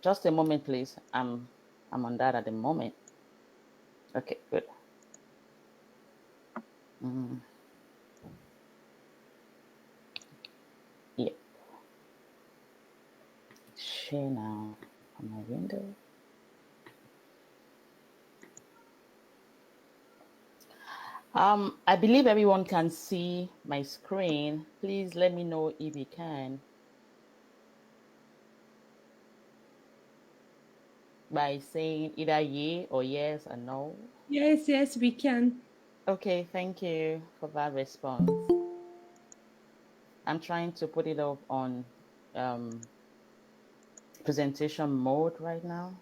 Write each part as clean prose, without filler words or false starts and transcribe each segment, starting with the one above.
Just a moment, please. I'm on that at the moment. Okay, good. Yep. Share now on my window. I believe everyone can see my screen. Please let me know if you can by saying either yay or yes or no. Yes, we can. Okay, thank you for that response. I'm trying to put it up on presentation mode right now.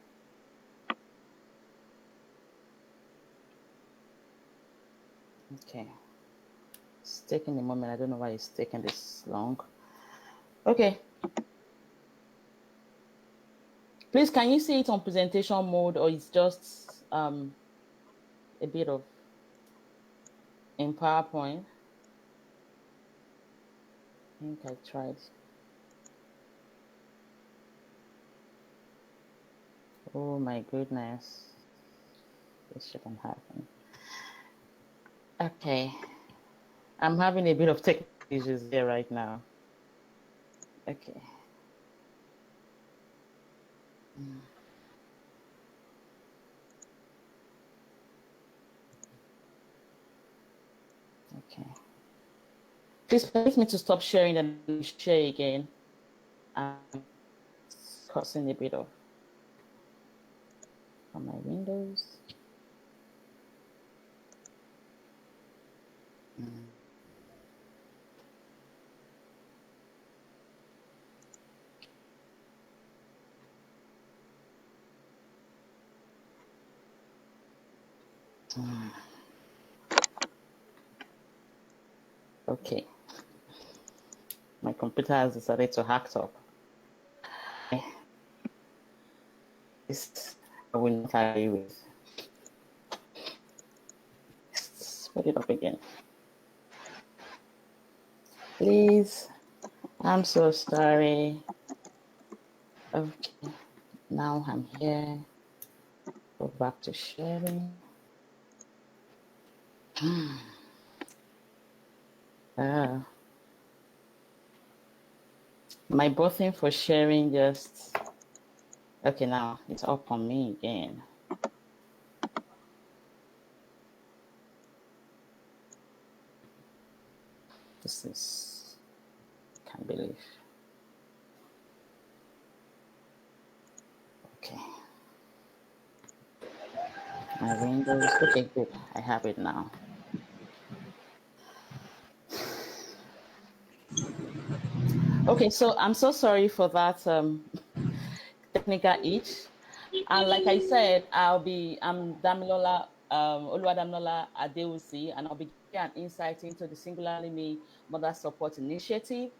Okay. It's taking a moment. I don't know why it's taking this long. Okay. Please, can you see it on presentation mode, or it's just a bit of in PowerPoint? I think I tried. Oh my goodness. This shouldn't happen. Okay. I'm having a bit of technical issues here right now. Okay. Okay. Please permit me to stop sharing and share again. It's causing a bit of on my windows. Okay. My computer has decided to hack up. This I will not agree with. Let's put it up again. Please. I'm so sorry. Okay. Now I'm here. Go back to sharing. My button for sharing just okay. Now it's up on me again. This is can't believe. Okay. My windows. Okay, good. I have it now. Okay, so I'm so sorry for that technical itch. And like I said, I'm Damilola, Oluwadamilola Adeusi, and I'll be giving an insight into the Singularly Me Mother Support Initiative.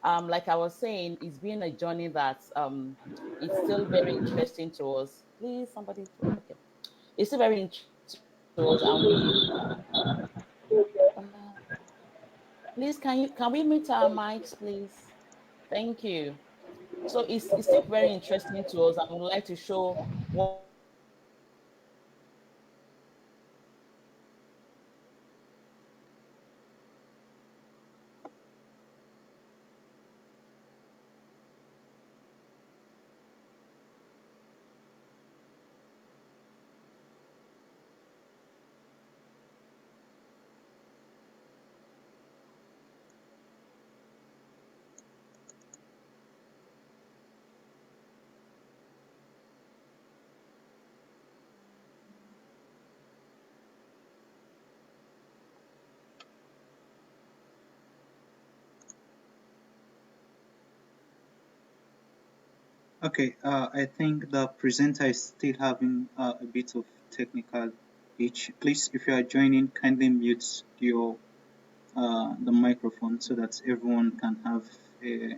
Like I was saying, it's been a journey that it's still very interesting to us. Please, somebody, okay. It's still very interesting to us, and please, can we mute our mics, please? Thank you. So it's still very interesting to us. I would like to show what Okay, I think the presenter is still having a bit of technical itch. Please, if you are joining, kindly mute your the microphone so that everyone can have a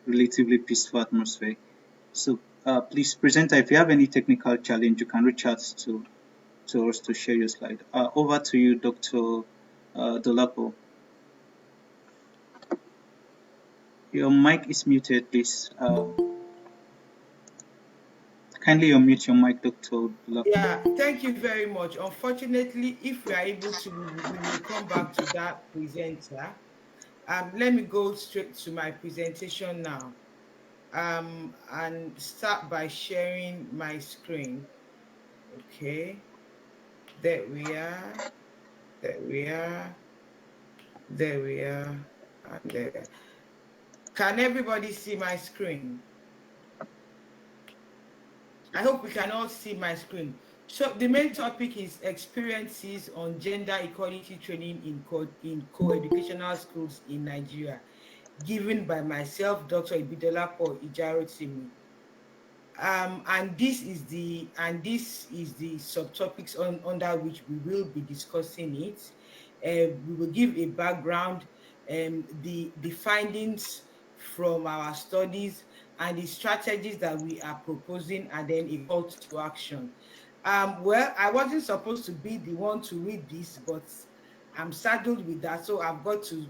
relatively peaceful atmosphere. So please, presenter, if you have any technical challenge, you can reach out to us to share your slide. Over to you, Dr. Dolapo. Your mic is muted, please. Kindly unmute your mic, Dr. Odula. Yeah, thank you very much. Unfortunately, if we are able to, we will come back to that presenter. Let me go straight to my presentation now. And start by sharing my screen. Okay, there we are. There we are. There we are. And there. Can everybody see my screen? I hope we can all see my screen. So the main topic is experiences on gender equality training in co-educational schools in Nigeria, given by myself, Dr. Ibidolapo Ijarotimi. And this is the subtopics under which we will be discussing it. We will give a background, the findings from our studies, and the strategies that we are proposing, and then a call to action. Well, I wasn't supposed to be the one to read this, but I'm saddled with that, so I have got to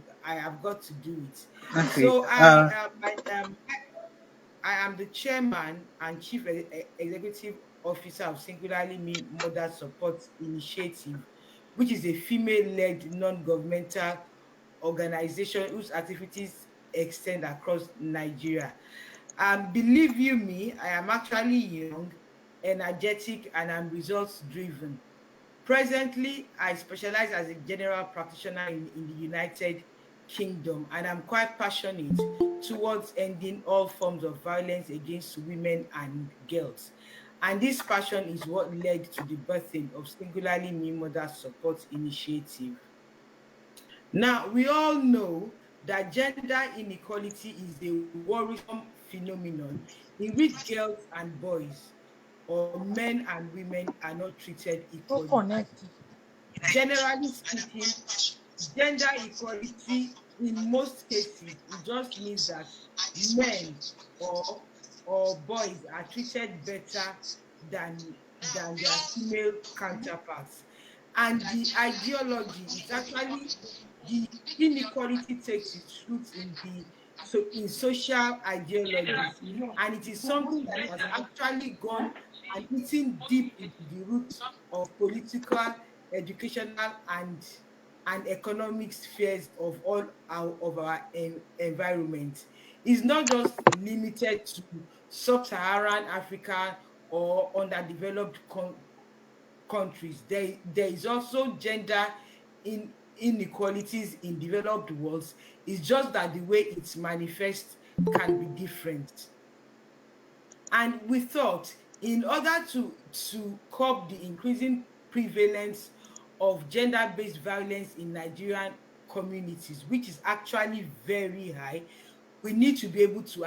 do it. Okay. So I am the chairman and chief executive officer of Singularly Me Mother Support Initiative, which is a female-led non-governmental organization whose activities extend across Nigeria. Believe you me, I am actually young, energetic, and I'm results-driven. Presently, I specialize as a general practitioner in the United Kingdom, and I'm quite passionate towards ending all forms of violence against women and girls. And this passion is what led to the birthing of Singularly Me Mother Support Initiative. Now, we all know that gender inequality is a worrisome phenomenon in which girls and boys, or men and women, are not treated equally. Generally speaking, gender equality in most cases, it just means that men or boys are treated better than their female counterparts. And the ideology is actually, the inequality takes its roots in social ideologies, and it is something that has actually gone and eaten deep into the roots of political, educational, and economic spheres of all our environment. It's not just limited to sub-Saharan Africa or underdeveloped countries. There is also gender inequalities in developed worlds. It's just that the way it's manifest can be different. And we thought, in order to curb the increasing prevalence of gender-based violence in Nigerian communities, which is actually very high, we need to be able to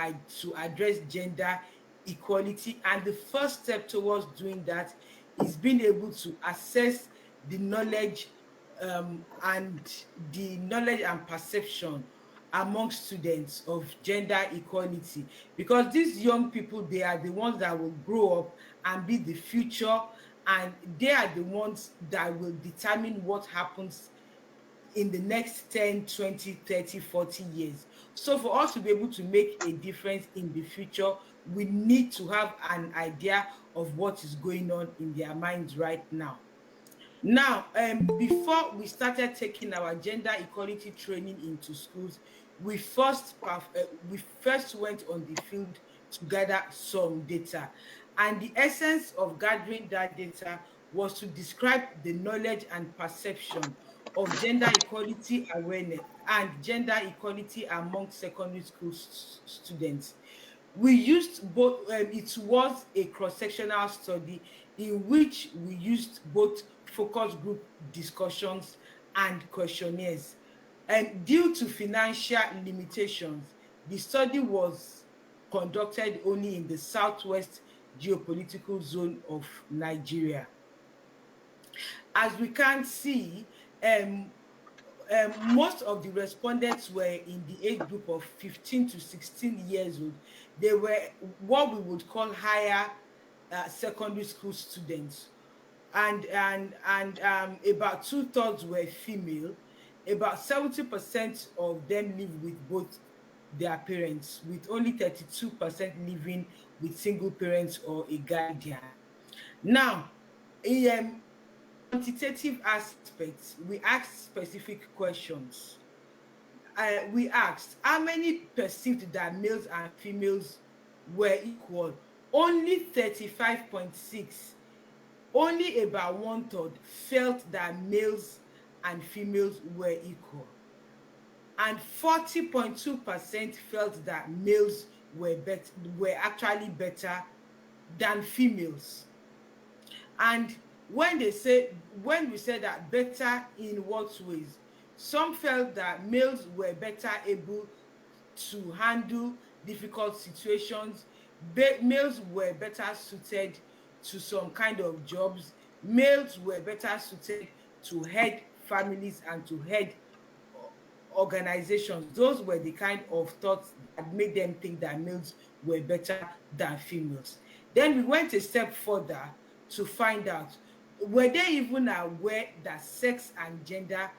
address gender equality. And the first step towards doing that is being able to assess the knowledge, and perception among students of gender equality, because these young people, they are the ones that will grow up and be the future, and they are the ones that will determine what happens in the next 10, 20, 30, 40 years. So for us to be able to make a difference in the future, we need to have an idea of what is going on in their minds right now. Now, before we started taking our gender equality training into schools, we first went on the field to gather some data. And the essence of gathering that data was to describe the knowledge and perception of gender equality awareness and gender equality among secondary school students. We used both, it was a cross-sectional study in which we used both focus group discussions and questionnaires. And due to financial limitations, the study was conducted only in the southwest geopolitical zone of Nigeria. As we can see, most of the respondents were in the age group of 15 to 16 years old. They were what we would call higher secondary school students, and about two-thirds were female. About 70% of them live with both their parents, with only 32% living with single parents or a guardian. Now, in quantitative aspects, we asked specific questions. We asked how many perceived that males and females were equal. Only 35.6, only about one third felt that males and females were equal. And 40.2% felt that males were actually better than females. And when we said that better in what ways, some felt that males were better able to handle difficult situations, males were better suited to some kind of jobs, males were better suited to head families and to head organizations. Those were the kind of thoughts that made them think that males were better than females. Then we went a step further to find out, were they even aware that sex and gender,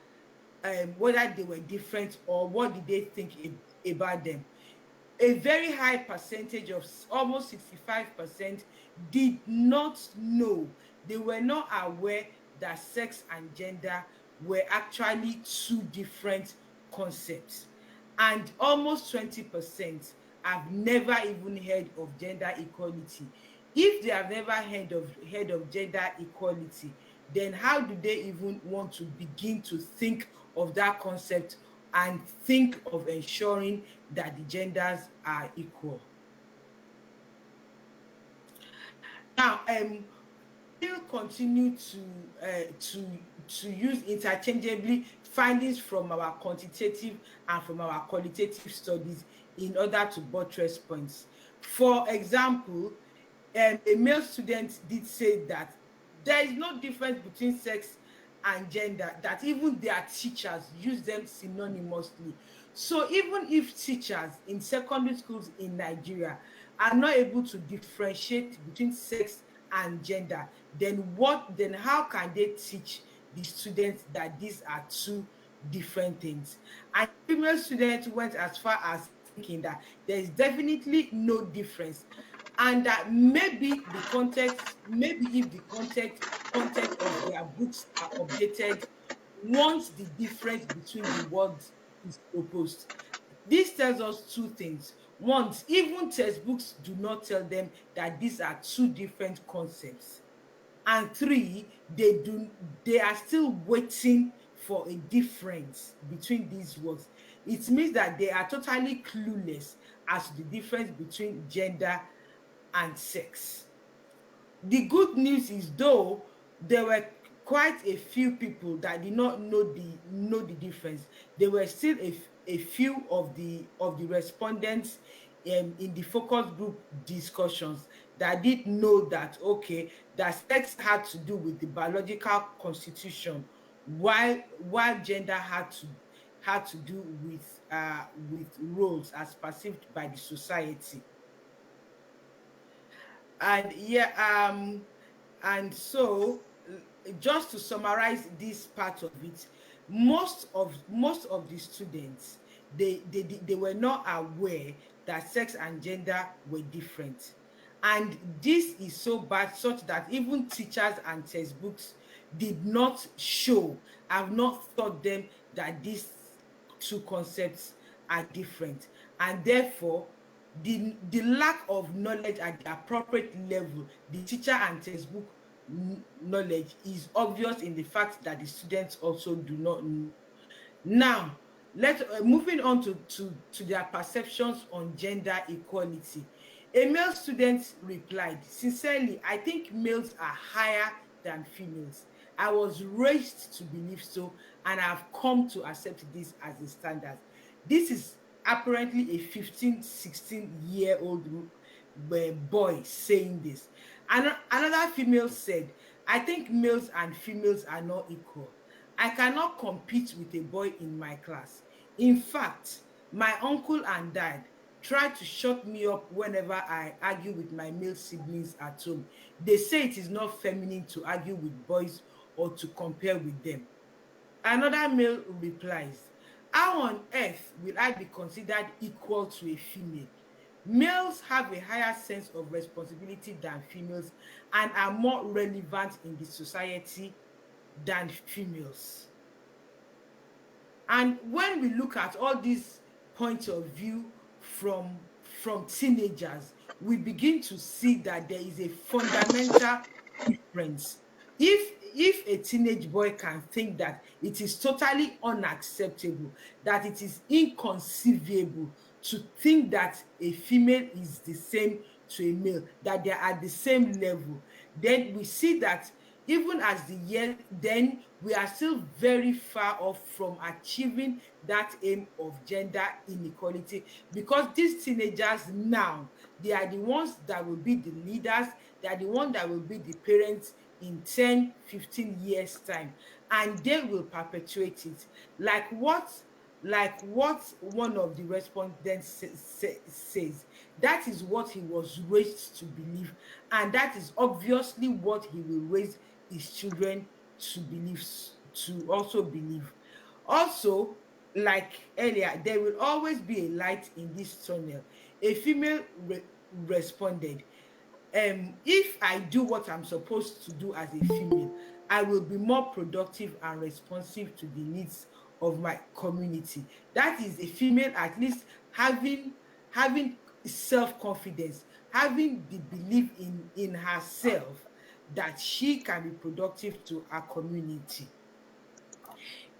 whether they were different, or what did they think about them? A very high percentage of almost 65% did not know. They were not aware that sex and gender were actually two different concepts. And almost 20% have never even heard of gender equality. If they have never heard of gender equality, then how do they even want to begin to think of that concept and think of ensuring that the genders are equal? Now, we'll continue to use interchangeably findings from our quantitative and from our qualitative studies in order to buttress points. For example, a male student did say that there is no difference between sex and gender, that even their teachers use them synonymously. So even if teachers in secondary schools in Nigeria are not able to differentiate between sex and gender, then how can they teach the students that these are two different things? And female students went as far as thinking that there is definitely no difference, and that maybe if the content of their books are updated once the difference between the words is proposed. This tells us two things. One, even textbooks do not tell them that these are two different concepts. And three, they are still waiting for a difference between these words. It means that they are totally clueless as to the difference between gender and sex. The good news is, though there were quite a few people that did not know the difference, there were still a few of the respondents in the focus group discussions that did know that, okay, that sex had to do with the biological constitution, while gender had to do with roles as perceived by the society. And yeah, and so just to summarize this part of it, most of the students, they were not aware that sex and gender were different. And this is so bad, such that even teachers and textbooks did not have not taught them that these two concepts are different. And therefore, the lack of knowledge at the appropriate level, the teacher and textbook knowledge, is obvious in the fact that the students also do not know. Now, moving on to their perceptions on gender equality. A male student replied, "Sincerely, I think males are higher than females. I was raised to believe so, and I have come to accept this as a standard." This is apparently a 15, 16-year-old boy saying this. And another female said, "I think males and females are not equal. I cannot compete with a boy in my class. In fact, my uncle and dad try to shut me up whenever I argue with my male siblings at home. They say it is not feminine to argue with boys or to compare with them." Another male replies, How on earth will I be considered equal to a female? Males have a higher sense of responsibility than females and are more relevant in the society than females. And when we look at all these points of view from teenagers, we begin to see that there is a fundamental difference. If a teenage boy can think that it is totally unacceptable, that it is inconceivable to think that a female is the same to a male, that they are at the same level, then we see that even as the year, then we are still very far off from achieving that aim of gender inequality, because these teenagers now, they are the ones that will be the leaders, they are the ones that will be the parents in 10, 15 years time, and they will perpetuate it. Like what one of the respondents says, that is what he was raised to believe, and that is obviously what he will raise his children to believe, to also believe. Also, like earlier, there will always be a light in this tunnel. A female responded, if I do what I'm supposed to do as a female, I will be more productive and responsive to the needs of my community. That is a female at least having self-confidence, having the belief in herself that she can be productive to her community.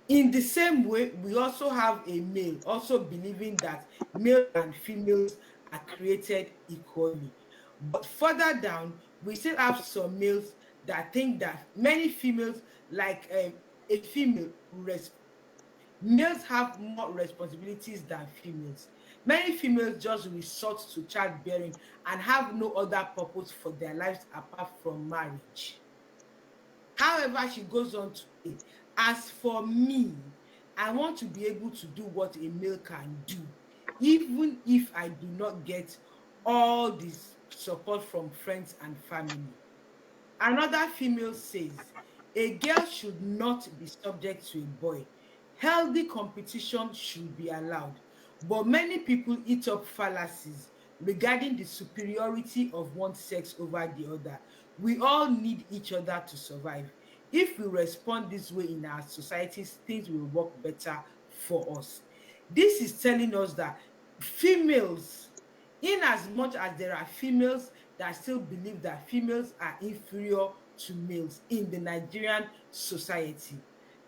In the same way, we also have a male also believing that male and females are created equally. But further down, we still have some males that think that many females, like a female, males have more responsibilities than females. Many females just resort to childbearing and have no other purpose for their lives apart from marriage. However, she goes on to say, as for me, I want to be able to do what a male can do, even if I do not get all this support from friends and family. Another female says, a girl should not be subject to a boy. Healthy competition should be allowed. But many people eat up fallacies regarding the superiority of one sex over the other. We all need each other to survive. If we respond this way in our societies, things will work better for us. This is telling us that females, in as much as there are females that still believe that females are inferior to males in the Nigerian society,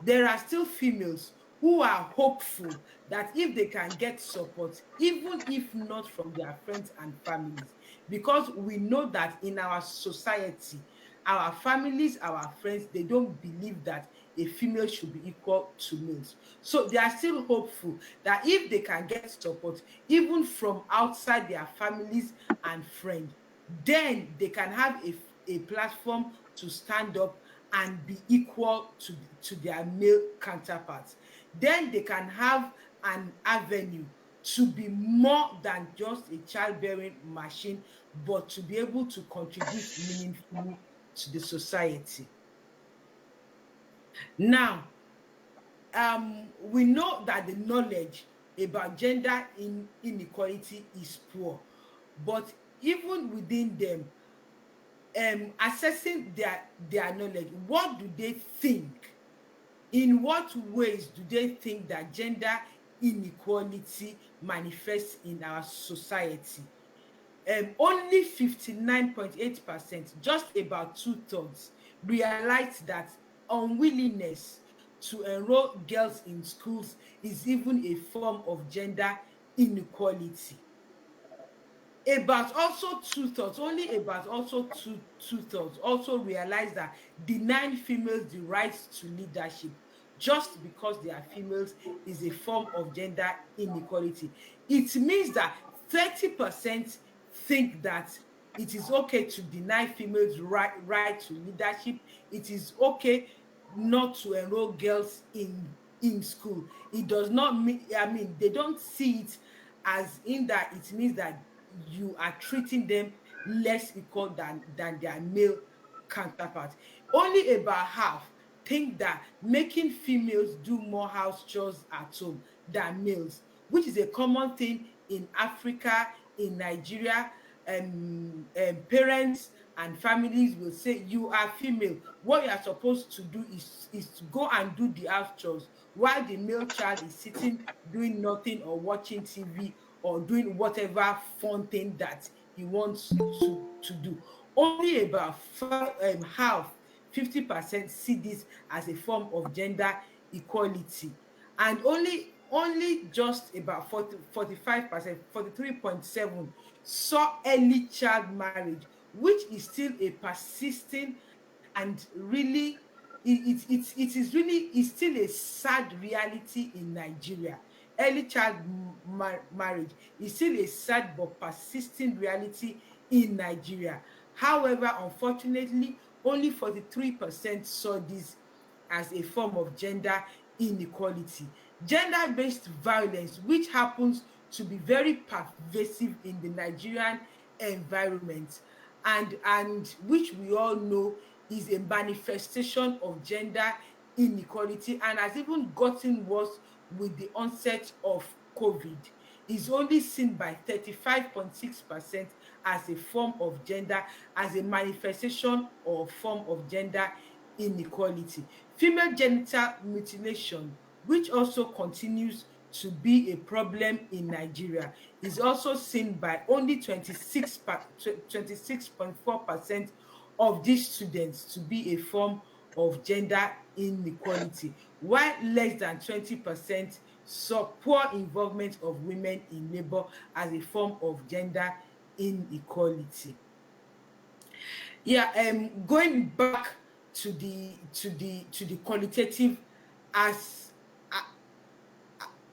there are still females who are hopeful that if they can get support, even if not from their friends and families, because we know that in our society, our families, our friends, they don't believe that a female should be equal to males. So they are still hopeful that if they can get support, even from outside their families and friends, then they can have a platform to stand up and be equal to their male counterparts. Then they can have an avenue to be more than just a childbearing machine, but to be able to contribute meaningfully to the society. Now, we know that the knowledge about gender inequality is poor, but even within them, assessing their knowledge, what do they think? In what ways do they think that gender inequality manifests in our society? Only 59.8%, just about two-thirds, realized that unwillingness to enroll girls in schools is even a form of gender inequality. About also two-thirds, only about also two-thirds also realize that denying females the right to leadership just because they are females is a form of gender inequality. It means that 30% think that it is okay to deny females right to leadership. It is okay not to enroll girls in school. It does not mean, I mean, they don't see it as in that it means that you are treating them less equal than their male counterparts. Only about half think that making females do more house chores at home than males, which is a common thing in Africa, in Nigeria. Parents and families will say, you are female, what you are supposed to do is to go and do the house chores, while the male child is sitting doing nothing or watching TV or doing whatever fun thing that he wants to do. Only about half, 50% see this as a form of gender equality, and only just about 45%, 43.7 saw early child marriage, which is still a persisting and really it is really, it's still a sad reality in Nigeria. Early child marriage is still a sad but persisting reality in Nigeria. However, unfortunately, only 43% saw this as a form of gender inequality. Gender-based violence, which happens to be very pervasive in the Nigerian environment, and which we all know is a manifestation of gender inequality, and has even gotten worse with the onset of COVID, is only seen by 35.6% as a form of gender, as a manifestation or form of gender inequality. Female genital mutilation, which also continues to be a problem in Nigeria, is also seen by only 26.4% of these students to be a form of gender inequality, while less than 20% saw poor involvement of women in labor as a form of gender inequality. Yeah, going back to the qualitative as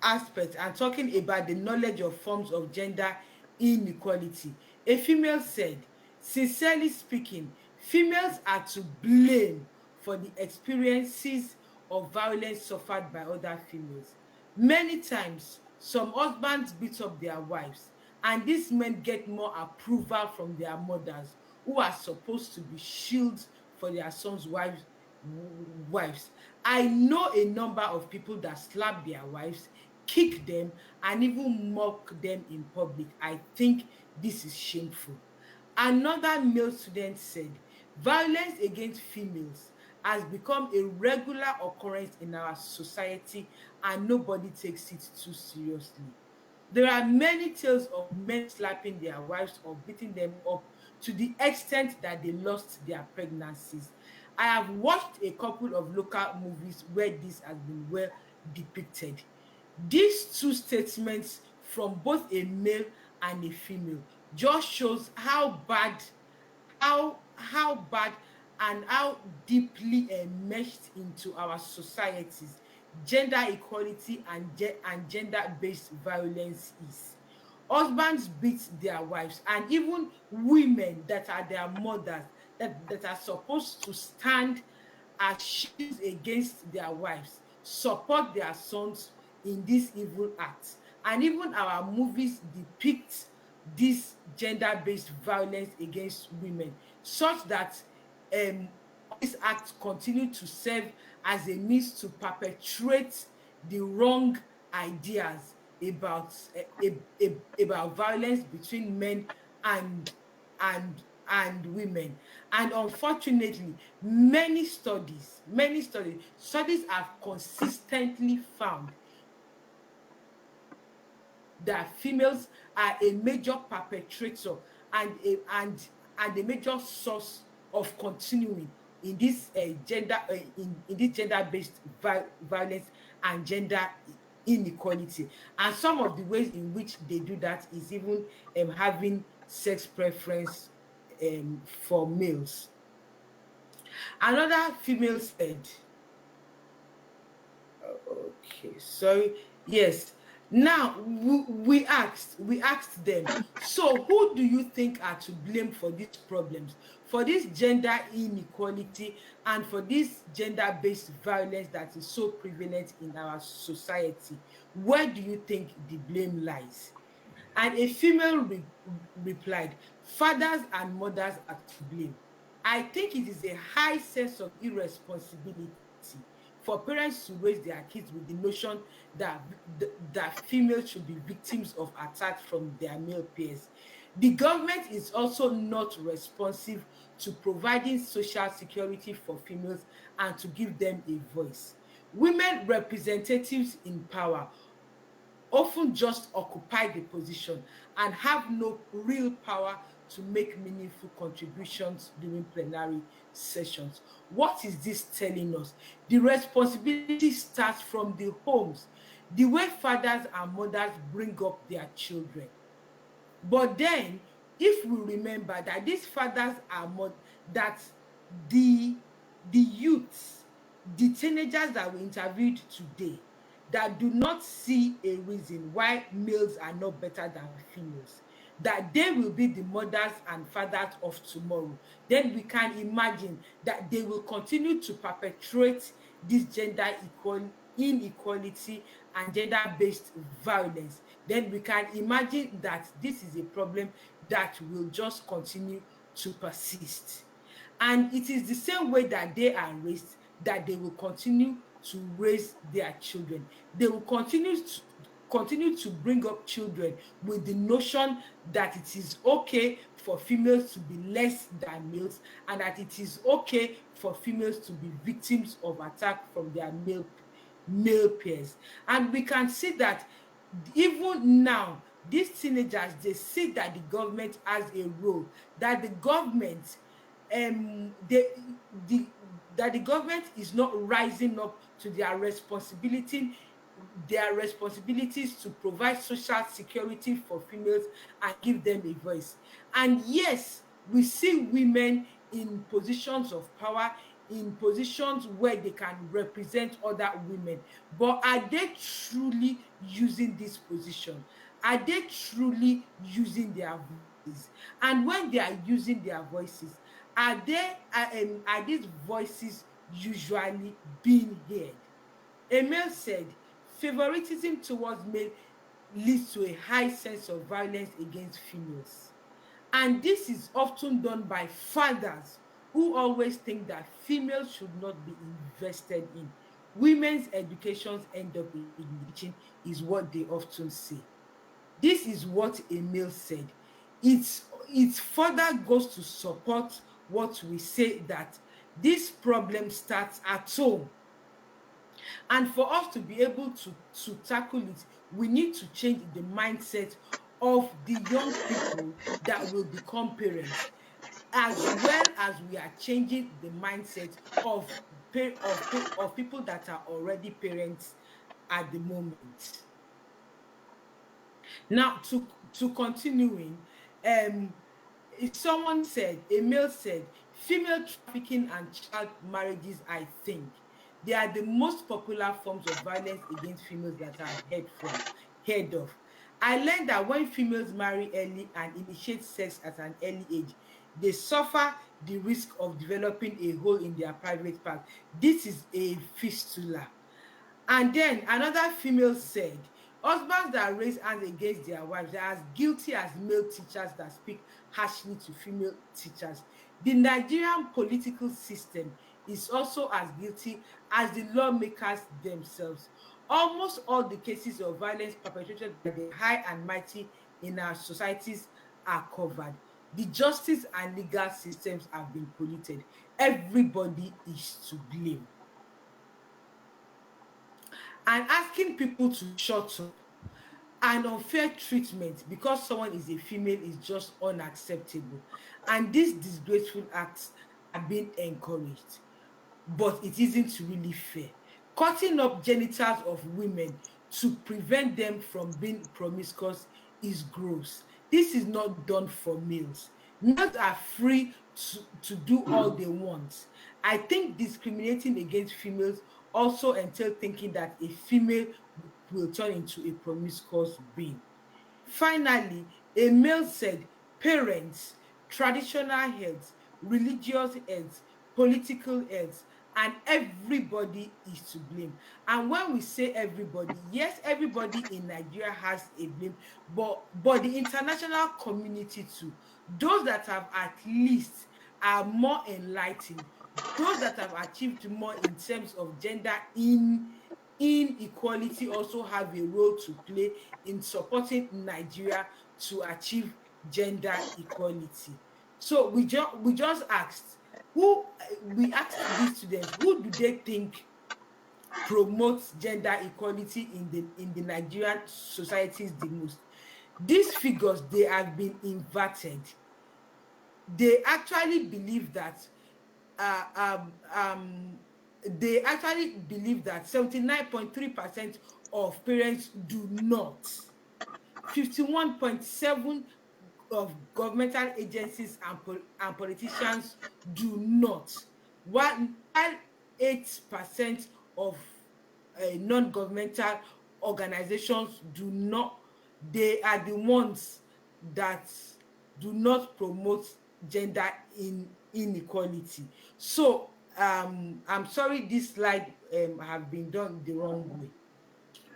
aspect and talking about the knowledge of forms of gender inequality. A female said, sincerely speaking, females are to blame for the experiences of violence suffered by other females. Many times, some husbands beat up their wives, and these men get more approval from their mothers, who are supposed to be shields for their sons' wives. I know a number of people that slap their wives, kick them, and even mock them in public. I think this is shameful. Another male student said, violence against females has become a regular occurrence in our society, and nobody takes it too seriously. There are many tales of men slapping their wives or beating them up to the extent that they lost their pregnancies. I have watched a couple of local movies where this has been well depicted. These two statements from both a male and a female just shows how bad and how deeply enmeshed into our societies gender equality and gender-based violence is. Husbands beat their wives, and even women that are their mothers, that are supposed to stand as shields against their wives, support their sons in these evil acts. And even our movies depict this gender-based violence against women, such that these acts continue to serve as a means to perpetuate the wrong ideas about violence between men and and women. And unfortunately, many studies have consistently found that females are a major perpetrator and a major source of continuing in this in this gender-based violence and gender inequality. And some of the ways in which they do that is even having sex preference for males. Another female said, okay, sorry. Yes. Now we asked them. So who do you think are to blame for these problems, for this gender inequality, and for this gender-based violence that is so prevalent in our society? Where do you think the blame lies? And a female replied, fathers and mothers are to blame. I think it is a high sense of irresponsibility for parents to raise their kids with the notion that that females should be victims of attacks from their male peers. The government is also not responsive to providing social security for females and to give them a voice. Women representatives in power often just occupy the position and have no real power to make meaningful contributions during plenary sessions. What is this telling us? The responsibility starts from the homes, the way fathers and mothers bring up their children. But then, if we remember that these fathers are that the youths, the teenagers that we interviewed today, that do not see a reason why males are not better than females, that they will be the mothers and fathers of tomorrow, then we can imagine that they will continue to perpetuate this inequality and gender-based violence. Then we can imagine that this is a problem that will just continue to persist. And it is the same way that they are raised that they will continue to raise their children. They will continue to bring up children with the notion that it is okay for females to be less than males, and that it is okay for females to be victims of attack from their male peers. And we can see that even now, these teenagers, they see that the government has a role, that the government that the government is not rising up to their responsibilities to provide social security for females and give them a voice. And yes, we see women in positions of power, in positions where they can represent other women. But are they truly using this position? Are they truly using their voices? And when they are using their voices, are these voices usually being heard? Emil said, favoritism towards male leads to a high sense of violence against females. And this is often done by fathers who always think that females should not be invested in. Women's educations end up in the kitchen, is what they often say. This is what Emil said. It further goes to support what we say, that this problem starts at home. And for us to be able to tackle it, we need to change the mindset of the young people that will become parents, as well as we are changing the mindset of people that are already parents at the moment. Now, to continuing, someone said, a male said, female trafficking and child marriages, I think, they are the most popular forms of violence against females that I've heard of. I learned that when females marry early and initiate sex at an early age, they suffer the risk of developing a hole in their private part. This is a fistula. And then another female said, husbands that raise hands against their wives are as guilty as male teachers that speak harshly to female teachers. The Nigerian political system is also as guilty as the lawmakers themselves. Almost all the cases of violence perpetrated by the high and mighty in our societies are covered. The justice and legal systems have been polluted. Everybody is to blame. And asking people to shut up and unfair treatment because someone is a female is just unacceptable. And these disgraceful acts are being encouraged, but it isn't really fair. Cutting up genitals of women to prevent them from being promiscuous is gross. This is not done for males. Males are free to do all they want. I think discriminating against females also entails thinking that a female will turn into a promiscuous being. Finally, a male said, parents, traditional heads, religious heads, political heads, and everybody is to blame. And when we say everybody, yes, everybody in Nigeria has a blame, but the international community too, those that have at least are more enlightened, those that have achieved more in terms of gender inequality also have a role to play in supporting Nigeria to achieve gender equality. So we just asked we asked these students, who do they think promotes gender equality in the Nigerian societies the most? These figures, they have been inverted. They actually believe that uh, um, um, 79.3% of parents do not. 51.7 of governmental agencies and politicians do not. While 8% of non-governmental organizations do not. They are the ones that do not promote gender inequality. So I'm sorry this slide have been done the wrong way.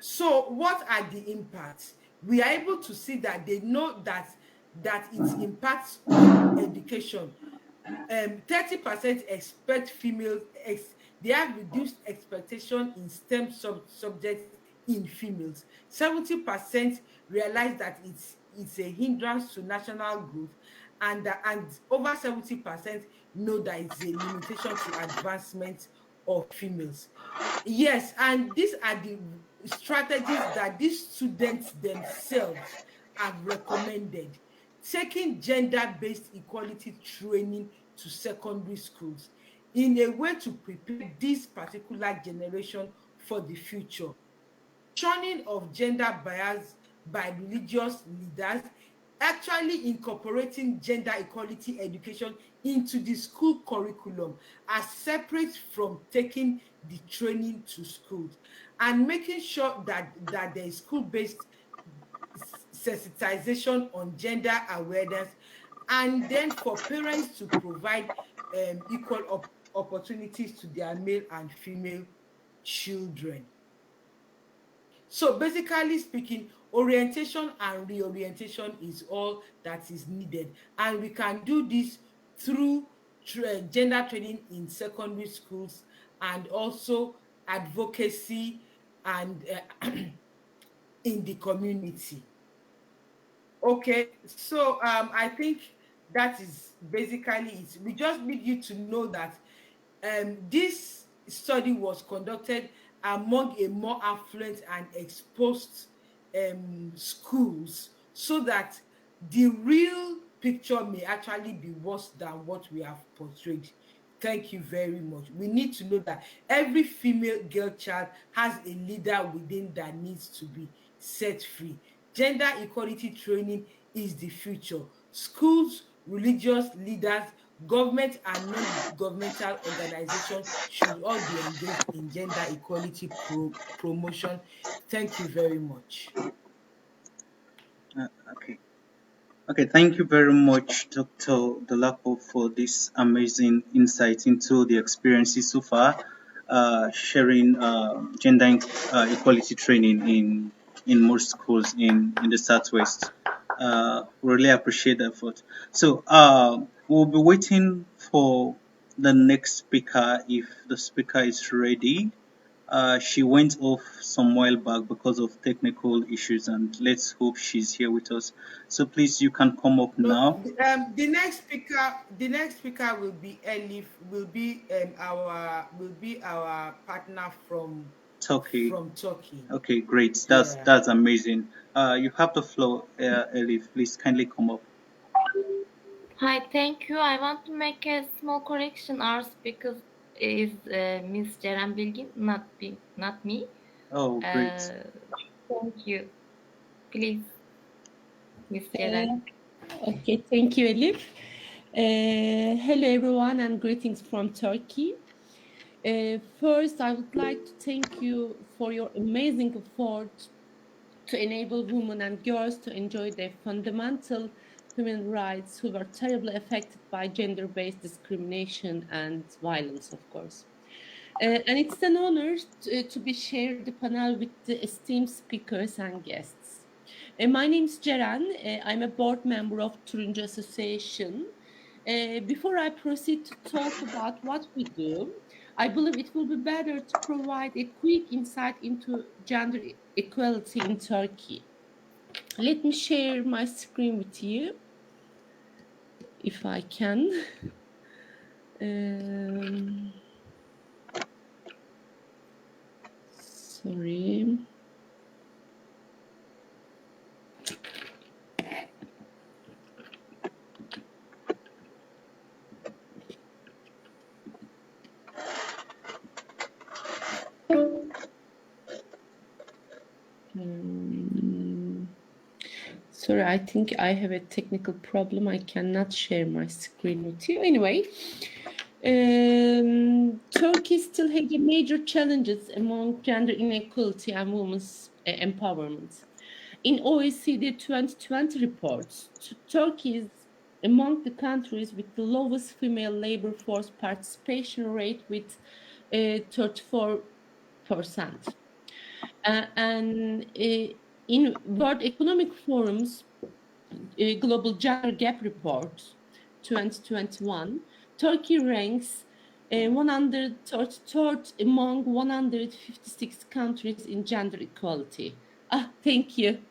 So what are the impacts? We are able to see that they know that it impacts on education. 30% expect females they have reduced expectation in STEM subjects in females. 70% realize that it's a hindrance to national growth, and over 70% know that it's a limitation to advancement of females. Yes, and these are the strategies that these students themselves have recommended. Taking gender-based equality training to secondary schools in a way to prepare this particular generation for the future. Shunning of gender bias by religious leaders, actually incorporating gender equality education into the school curriculum as separate from taking the training to schools, and making sure that there is school-based sensitization on gender awareness, and then for parents to provide equal opportunities to their male and female children. So basically speaking, orientation and reorientation is all that is needed, and we can do this through gender training in secondary schools, and also advocacy and in the community. Okay, so I think that is basically it. We just need you to know that this study was conducted among a more affluent and exposed schools, so that the real picture may actually be worse than what we have portrayed. Thank you very much. We need to know that every female girl child has a leader within that needs to be set free. Gender equality training is the future. Schools, religious leaders, government and non-governmental organizations should all be engaged in gender equality promotion. Thank you very much. Okay. Okay, thank you very much, Dr. Dolapo, for this amazing insight into the experiences so far, sharing gender equality training in most schools in the Southwest. Really appreciate the effort. So we'll be waiting for the next speaker if the speaker is ready. She went off some while back because of technical issues, and let's hope she's here with us. So please, you can come up No, now. the next speaker will be Elif, will be our partner Turkey. from Turkey. Okay, great. Yeah. That's amazing. You have the floor, Elif. Please kindly come up. Hi, thank you. I want to make a small correction. Our speaker is Miss Ceren Bilgin, not me. Oh, great. Thank you. Please, Miss Ceren. Okay, thank you, Elif. Hello, everyone, and greetings from Turkey. First, I would like to thank you for your amazing effort to enable women and girls to enjoy their fundamental human rights who were terribly affected by gender-based discrimination and violence, of course. And it's an honor to be shared the panel with the esteemed speakers and guests. My name is Ceren. I'm a board member of Turuncu Association. Before I proceed to talk about what we do, I believe it will be better to provide a quick insight into gender equality in Turkey. Let me share my screen with you, if I can. Sorry. Sorry, I think I have a technical problem. I cannot share my screen with you. Anyway, Turkey still has major challenges among gender inequality and women's empowerment. In OECD 2020 reports, Turkey is among the countries with the lowest female labor force participation rate with 34%. And in World Economic Forum's Global Gender Gap Report 2021, Turkey ranks 133rd among 156 countries in gender equality. Thank you.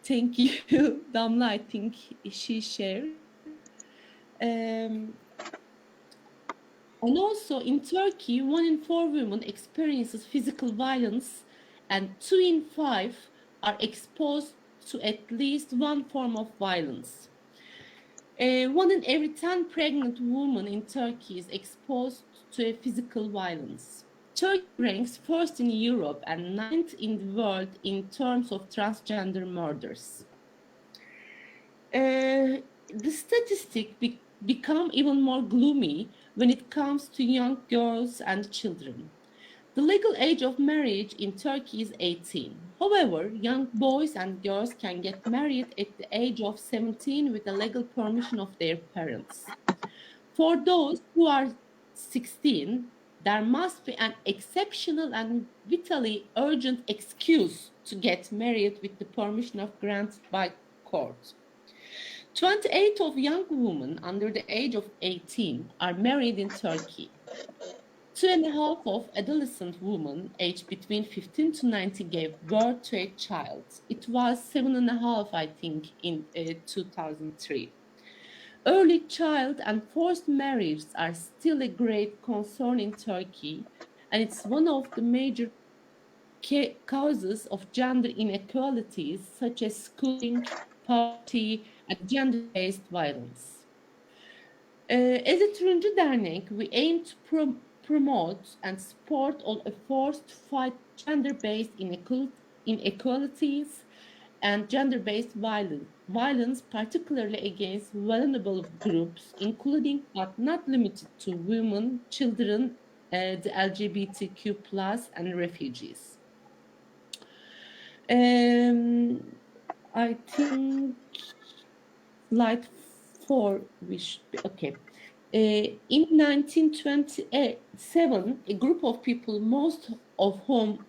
Thank you, Damla. I think she shared. And also in Turkey, 1 in 4 women experiences physical violence and 2 in 5 are exposed to at least one form of violence. 1 in every 10 pregnant women in Turkey is exposed to a physical violence. Turkey ranks first in Europe and 9th in the world in terms of transgender murders. The statistics become even more gloomy when it comes to young girls and children. The legal age of marriage in Turkey is 18. However, young boys and girls can get married at the age of 17 with the legal permission of their parents. For those who are 16, there must be an exceptional and vitally urgent excuse to get married with the permission of granted by court. 28 of young women under the age of 18 are married in Turkey. 2.5 of adolescent women aged between 15 to 19 gave birth to a child. It was 7.5, I think, in 2003. Early child and forced marriages are still a great concern in Turkey, and it's one of the major causes of gender inequalities such as schooling, poverty, and gender-based violence. As a Turuncu Dernek, we aim to promote and support all efforts to fight gender-based inequalities and gender-based violence, particularly against vulnerable groups, including but not limited to women, children, the LGBTQ+, and refugees. I think slide 4 we should be okay. In 1927, a group of people, most of whom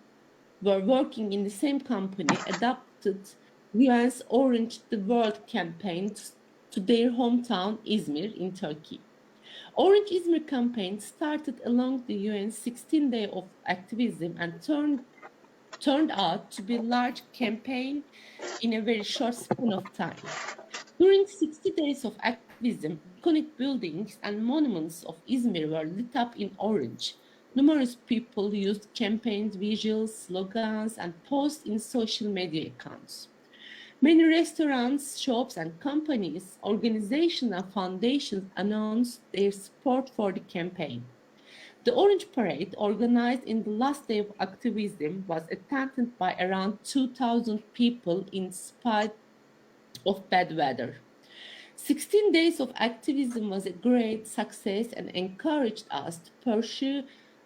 were working in the same company, adopted UN's Orange the World campaign to their hometown Izmir in Turkey. Orange Izmir campaign started along the UN's 16 days of activism and turned out to be a large campaign in a very short span of time. During 60 days of activism, iconic buildings and monuments of Izmir were lit up in orange. Numerous people used campaign visuals, slogans, and posts in social media accounts. Many restaurants, shops, and companies, organizations, and foundations announced their support for the campaign. The Orange Parade, organized in the last day of activism, was attended by around 2,000 people in spite of bad weather. 16 days of activism was a great success and encouraged us to pursue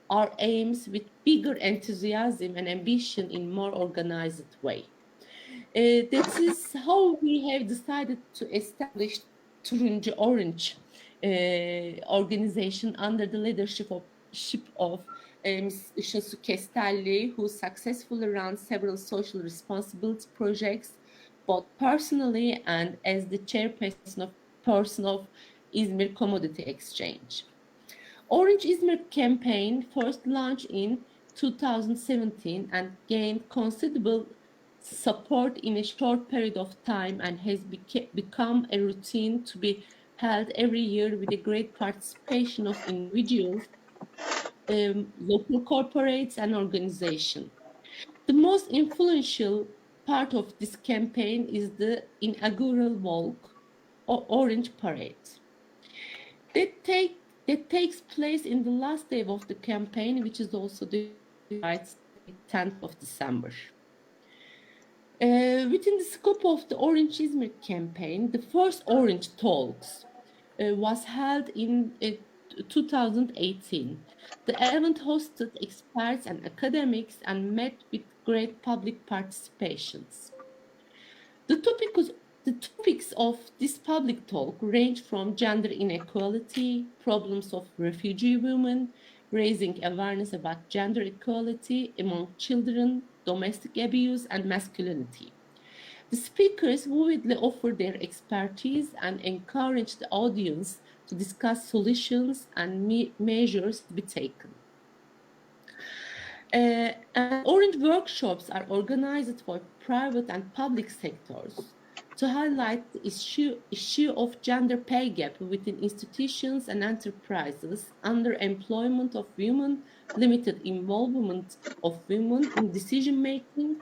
our aims with bigger enthusiasm and ambition in more organized way. That is how we have decided to establish Turuncu Orange organization under the leadership of Ms. Işılsu Kestelli, who successfully ran several social responsibility projects, both personally and as the chairperson of Izmir Commodity Exchange. Orange Izmir campaign first launched in 2017 and gained considerable support in a short period of time and has become a routine to be held every year with a great participation of individuals, local corporates, and organizations. The most influential part of this campaign is the inaugural walk or Orange Parade. That takes place in the last day of the campaign, which is also the 10th of December. Within the scope of the Orange Izmir campaign, the first Orange Talks was held in 2018. The event hosted experts and academics and met with great public participations. The topics of this public talk range from gender inequality, problems of refugee women, raising awareness about gender equality among children, domestic abuse, and masculinity. The speakers vividly offered their expertise and encouraged the audience to discuss solutions and measures to be taken. And Orange workshops are organized for private and public sectors to highlight the issue of gender pay gap within institutions and enterprises, underemployment of women, limited involvement of women in decision-making,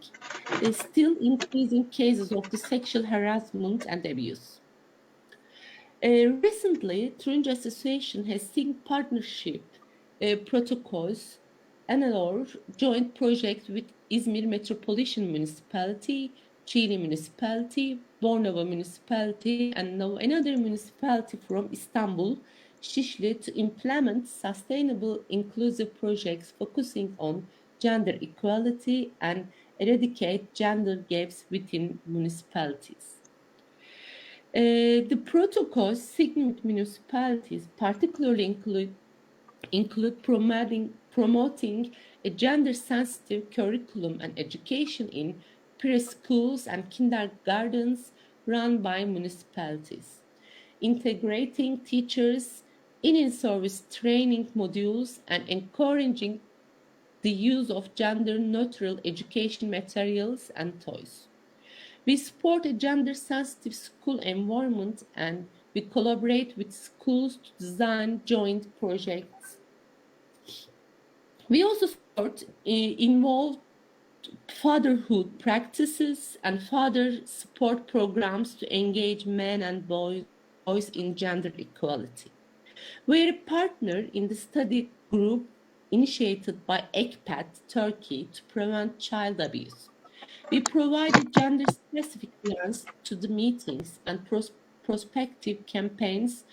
still increasing cases of the sexual harassment and abuse. Recently, Turuncu Association has signed partnership protocols another joint project with İzmir Metropolitan Municipality, Çiğli Municipality, Bornova Municipality, and now another municipality from Istanbul, Şişli, to implement sustainable inclusive projects focusing on gender equality and eradicate gender gaps within municipalities. The protocols signed with municipalities particularly include promoting a gender-sensitive curriculum and education in preschools and kindergartens run by municipalities, integrating teachers in-service training modules, and encouraging the use of gender-neutral education materials and toys. We support a gender-sensitive school environment and we collaborate with schools to design joint projects. We also support involved fatherhood practices and father support programs to engage men and boys in gender equality. We are a partner in the study group initiated by ECPAT Turkey to prevent child abuse. We provided gender-specific plans to the meetings and prospective campaigns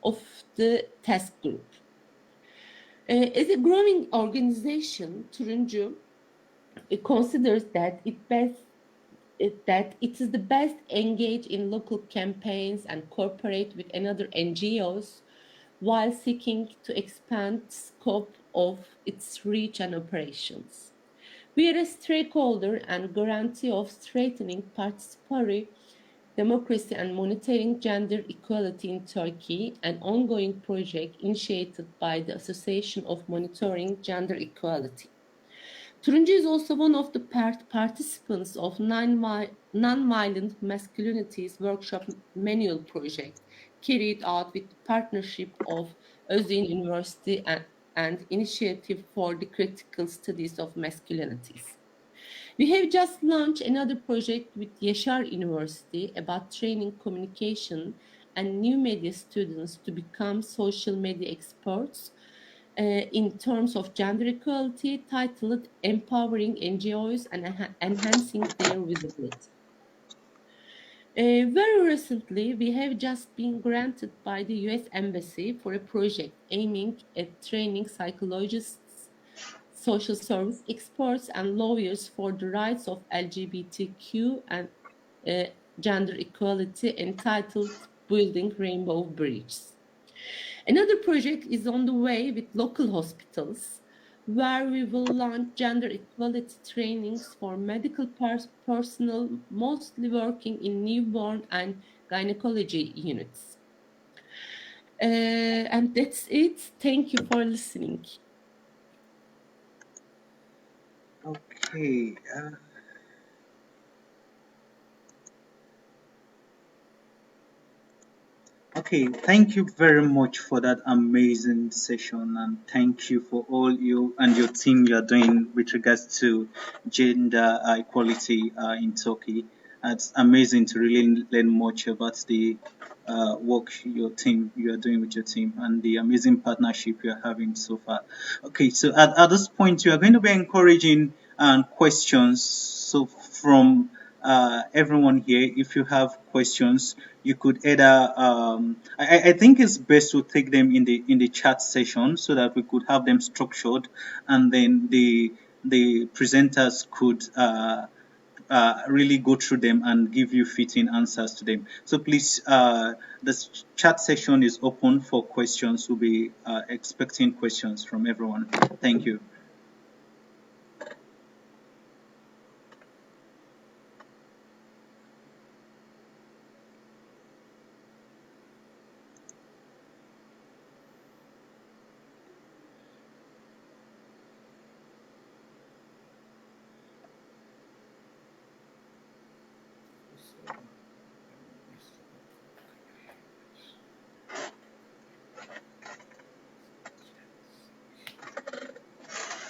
of the task group. As a growing organization, Turuncu considers that it is the best engage in local campaigns and cooperate with another NGOs while seeking to expand the scope of its reach and operations. We are a stakeholder and guarantee of strengthening participatory democracy and monitoring gender equality in Turkey, an ongoing project initiated by the Association of Monitoring Gender Equality. Turuncu is also one of the participants of Nonviolent Masculinities Workshop Manual project carried out with the partnership of Özyeğin University and Initiative for the Critical Studies of Masculinities. We have just launched another project with Yaşar University about training communication and new media students to become social media experts in terms of gender equality, titled Empowering NGOs and Enhancing Their Visibility. Very recently, we have just been granted by the US Embassy for a project aiming at training psychologists, social service experts, and lawyers for the rights of LGBTQ and gender equality, entitled Building Rainbow Bridges. Another project is on the way with local hospitals, where we will launch gender equality trainings for medical personnel, mostly working in newborn and gynecology units. And that's it. Thank you for listening. Okay. Okay, thank you very much for that amazing session, and thank you for all you and your team you are doing with regards to gender equality in Turkey. It's amazing to really learn much about the work you are doing with your team and the amazing partnership you are having so far. Okay, so at this point, you are going to be encouraging questions. So from everyone here, if you have questions, you could either I think it's best to take them in the chat session so that we could have them structured, and then the presenters could really go through them and give you fitting answers to them. So please, the chat section is open for questions. We'll be expecting questions from everyone. Thank you.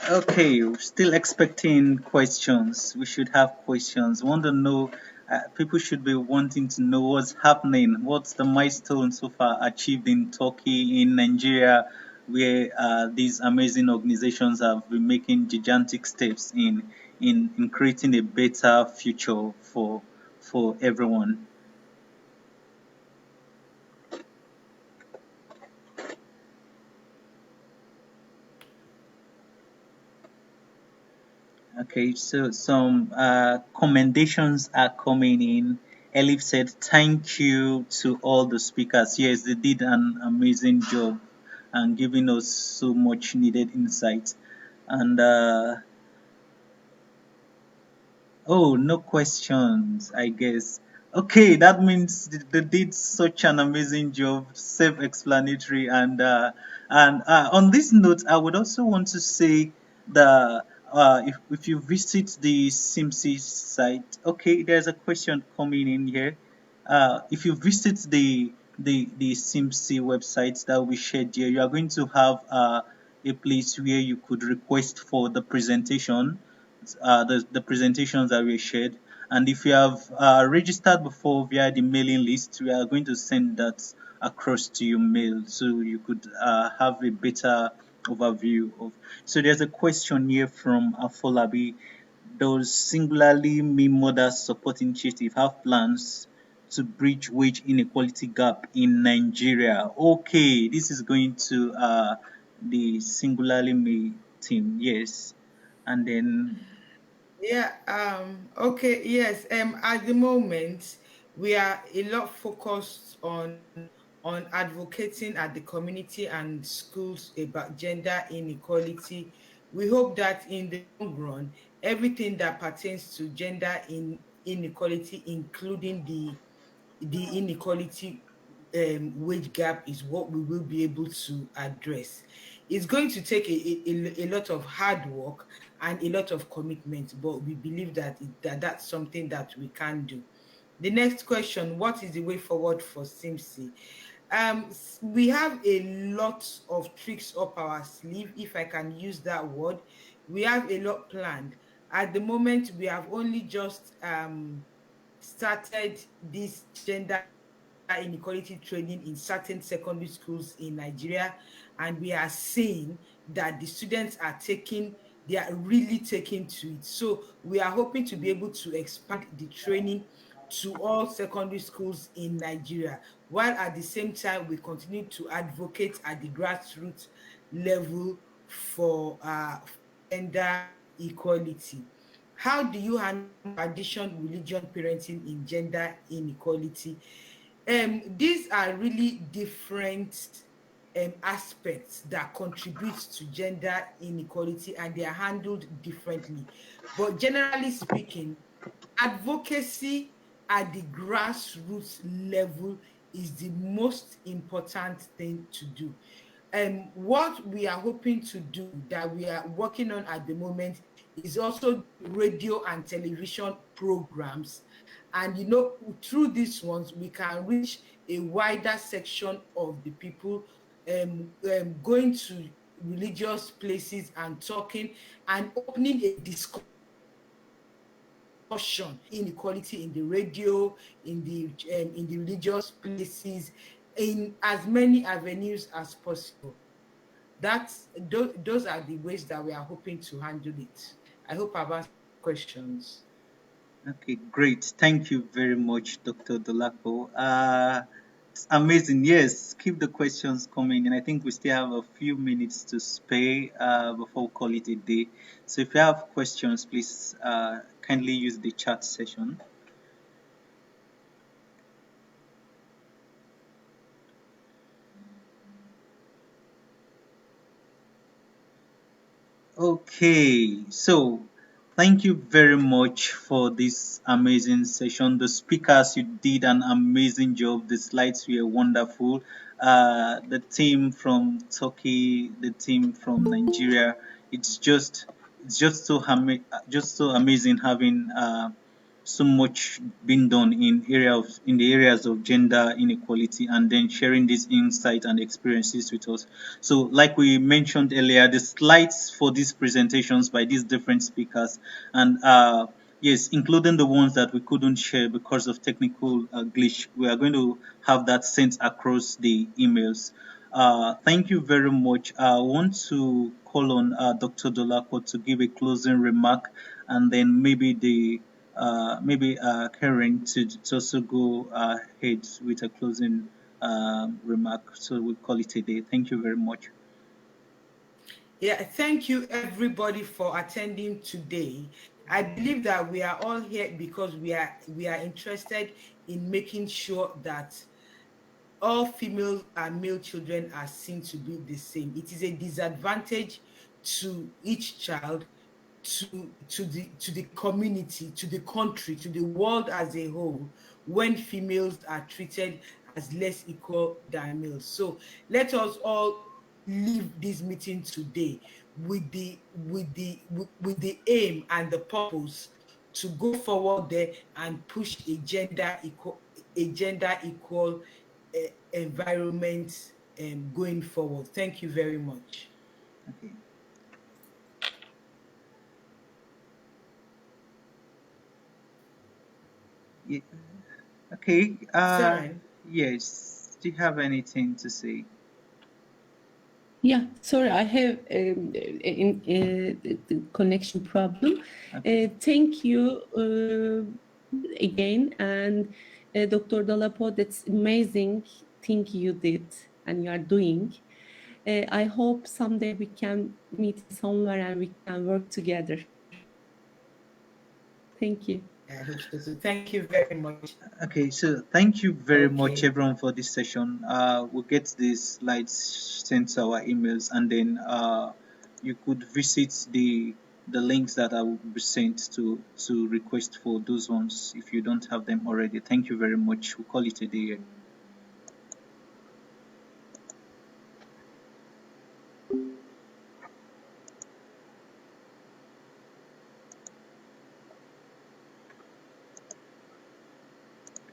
Okay, we're still expecting questions. We should have questions. Want to know, people should be wanting to know what's happening. What's the milestone so far achieved in Turkey, in Nigeria, where these amazing organizations have been making gigantic steps in creating a better future for everyone. Okay, so some commendations are coming in. Elif said, "Thank you to all the speakers. Yes, they did an amazing job and giving us so much needed insight." And oh, no questions, I guess. Okay, that means they did such an amazing job, self-explanatory, and on this note, I would also want to say the if you visit the SiMMSI site, okay, there's a question coming in here. If you visit the SiMMSI website that we shared here, you are going to have a place where you could request for the presentation, the presentations that we shared. And if you have registered before via the mailing list, we are going to send that across to your mail so you could have a better overview of. So there's a question here from Afolabi. Does Singularly Me Mothers Support Initiative have plans to bridge wage inequality gap in Nigeria? Okay, this is going to the Singularly Me team, yes. And then Yeah, okay, yes. At the moment, we are a lot focused on advocating at the community and schools about gender inequality. We hope that in the long run, everything that pertains to gender inequality, including the inequality wage gap, is what we will be able to address. It's going to take a lot of hard work and a lot of commitment, but we believe that, that's something that we can do. The next question: what is the way forward for SiMMSI? We have a lot of tricks up our sleeve, if I can use that word. We have a lot planned. At the moment, we have only just started this gender inequality training in certain secondary schools in Nigeria, and we are seeing that the students are they are really taking to it. So we are hoping to be able to expand the training to all secondary schools in Nigeria, while at the same time we continue to advocate at the grassroots level for gender equality. How do you handle tradition, religion, parenting in gender inequality? These are really different aspects that contribute to gender inequality, and they are handled differently. But generally speaking, advocacy at the grassroots level is the most important thing to do. What we are hoping to do, that we are working on at the moment, is also radio and television programs. And through these ones, we can reach a wider section of the people, going to religious places and talking and opening a discussion inequality in the radio, in the religious places, in as many avenues as possible. Those are the ways that we are hoping to handle it. I hope I've answered questions. Okay, great. Thank you very much, Dr. Dolapo. It's amazing. Yes, keep the questions coming. And I think we still have a few minutes to spare before we call it a day. So if you have questions, please kindly use the chat session. Okay, so thank you very much for this amazing session. The speakers, you did an amazing job. The slides were wonderful. The team from Turkey, the team from Nigeria, it's just so amazing having so much being done in the areas of gender inequality, and then sharing these insights and experiences with us. So like we mentioned earlier, the slides for these presentations by these different speakers, and yes, including the ones that we couldn't share because of technical glitch, we are going to have that sent across the emails. Thank you very much. I want to call on Dr. Dolapo to give a closing remark, and then maybe Karen to also go ahead with a closing remark. So we call it a day. Thank you very much. Yeah, thank you everybody for attending today. I believe that we are all here because we are interested in making sure that all female and male children are seen to be the same. It is a disadvantage to each child, to the community, to the country, to the world as a whole, when females are treated as less equal than males. So let us all leave this meeting today with the aim and the purpose to go forward there and push a gender equal environment going forward. Thank you very much. Okay. Yeah. Okay. Saren. Yes. Do you have anything to say? Yeah, sorry, I have connection problem. Okay. Thank you again, and Dr. Dalapo, that's amazing thing you did and you are doing. I hope someday we can meet somewhere and we can work together. Thank you. I hope so too. Thank you very much. Okay, so thank you very much Okay. everyone for this session. We'll get these slides sent to our emails, and then you could visit the links that I will be sent to request for those ones if you don't have them already. Thank you very much. We'll call it a day.